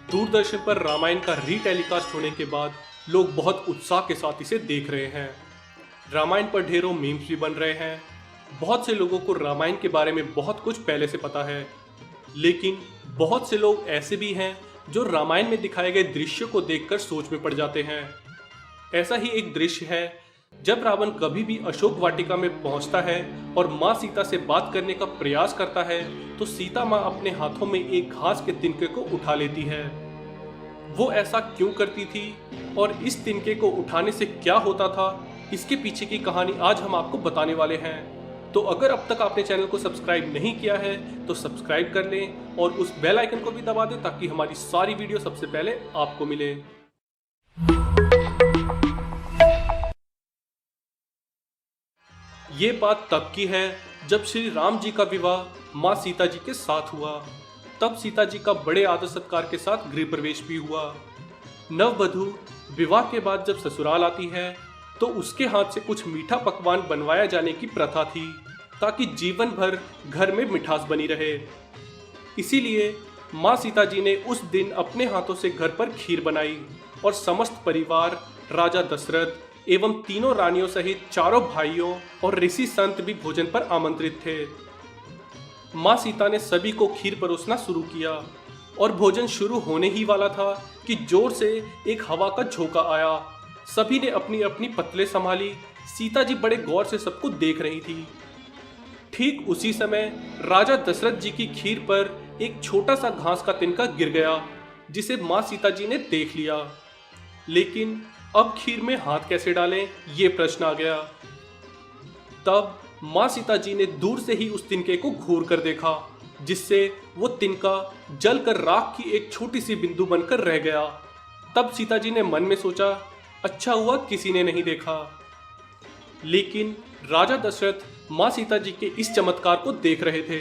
दूरदर्शन पर रामायण का रीटेलीकास्ट होने के बाद लोग बहुत उत्साह के साथ इसे देख रहे हैं। रामायण पर ढेरों मीम्स भी बन रहे हैं। बहुत से लोगों को रामायण के बारे में बहुत कुछ पहले से पता है, लेकिन बहुत से लोग ऐसे भी हैं जो रामायण में दिखाए गए दृश्य को देखकर सोच में पड़ जाते हैं। ऐसा ही एक दृश्य है जब रावण कभी भी अशोक वाटिका में पहुंचता है और माँ सीता से बात करने का प्रयास करता है तो सीता माँ अपने हाथों में एक घास के तिनके को उठा लेती है। वो ऐसा क्यों करती थी और इस तिनके को उठाने से क्या होता था, इसके पीछे की कहानी आज हम आपको बताने वाले हैं। तो अगर अब तक आपने चैनल को सब्सक्राइब नहीं किया है तो सब्सक्राइब कर लें और उस बेल आइकन को भी दबा दें ताकि हमारी सारी वीडियो सबसे पहले आपको मिले। ये बात तब की है जब श्री राम जी का विवाह माँ सीता जी के साथ हुआ। तब सीता जी का बड़े आदर सत्कार के साथ गृह प्रवेश भी हुआ। नववधु विवाह के बाद जब ससुराल आती है तो उसके हाथ से कुछ मीठा पकवान बनवाया जाने की प्रथा थी ताकि जीवन भर घर में मिठास बनी रहे। इसीलिए माँ सीता जी ने उस दिन अपने हाथों से घर पर खीर बनाई और समस्त परिवार, राजा दशरथ एवं तीनों रानियों सहित चारों भाइयों और ऋषि संत भी भोजन पर आमंत्रित थे। माँ सीता ने सभी को खीर परोसना शुरू किया और भोजन शुरू होने ही वाला था कि जोर से एक हवा का झोंका आया। सभी ने अपनी अपनी पतले संभाली। सीता जी बड़े गौर से सबको देख रही थी। ठीक उसी समय राजा दशरथ जी की खीर पर एक छोटा सा घास का तिनका गिर गया, जिसे माँ सीता जी ने देख लिया। लेकिन अब खीर में हाथ कैसे डालें, ये प्रश्न आ गया। तब माँ सीता जी ने दूर से ही उस तिनके को घूर कर देखा, जिससे वो तिनका जलकर राख की एक छोटी सी बिंदु बनकर रह गया। तब सीता जी ने मन में सोचा, अच्छा हुआ किसी ने नहीं देखा। लेकिन राजा दशरथ माँ सीता जी के इस चमत्कार को देख रहे थे।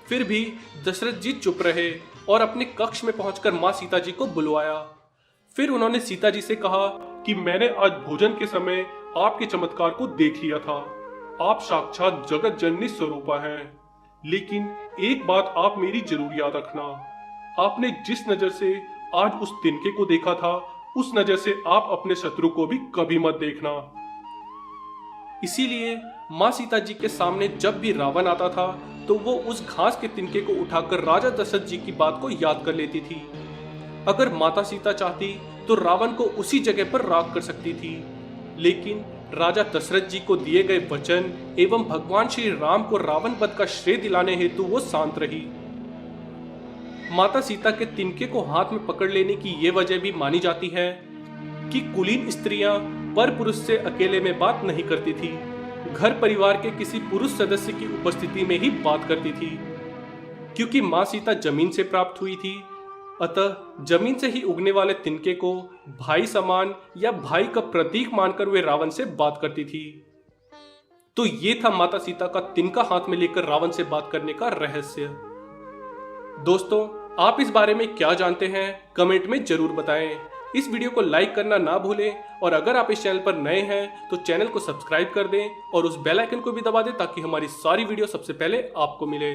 फिर भी दशरथ जी चुप रहे और अपने कक्ष में पहुंचकर माँ सीता जी को बुलवाया। फिर उन्होंने सीता जी से कहा कि मैंने आज भोजन के समय आपके चमत्कार को देख लिया था। आप साक्षात जगत जननी स्वरूपा हैं। लेकिन एक बात आप मेरी जरूर याद रखना, आपने जिस नजर से आज उस तिनके को देखा था, उस नजर से आप अपने शत्रु को भी कभी मत देखना। इसीलिए माँ सीता जी के सामने जब भी रावण आता था तो वो उस घास के तिनके को उठाकर राजा दशरथ जी की बात को याद कर लेती थी। अगर माता सीता चाहती तो रावण को उसी जगह पर राख कर सकती थी, लेकिन राजा दशरथ जी को दिए गए वचन एवं भगवान श्री राम को रावण वध का श्रेय दिलाने हेतु वो शांत रही। माता सीता के तिनके को हाथ में पकड़ लेने की ये वजह भी मानी जाती है कि कुलीन स्त्रियां पर पुरुष से अकेले में बात नहीं करती थी, घर परिवार के किसी पुरुष सदस्य की उपस्थिति में ही बात करती थी। क्योंकि माँ सीता जमीन से प्राप्त हुई थी, अतः जमीन से ही उगने वाले तिनके को भाई समान या भाई का प्रतीक मानकर वे रावण से बात करती थी। तो ये था माता सीता का तिनका हाथ में लेकर रावण से बात करने का रहस्य। दोस्तों, आप इस बारे में क्या जानते हैं, कमेंट में जरूर बताएं। इस वीडियो को लाइक करना ना भूलें और अगर आप इस चैनल पर नए हैं तो चैनल को सब्सक्राइब कर दें और उस बेल आइकन को भी दबा दें ताकि हमारी सारी वीडियो सबसे पहले आपको मिले।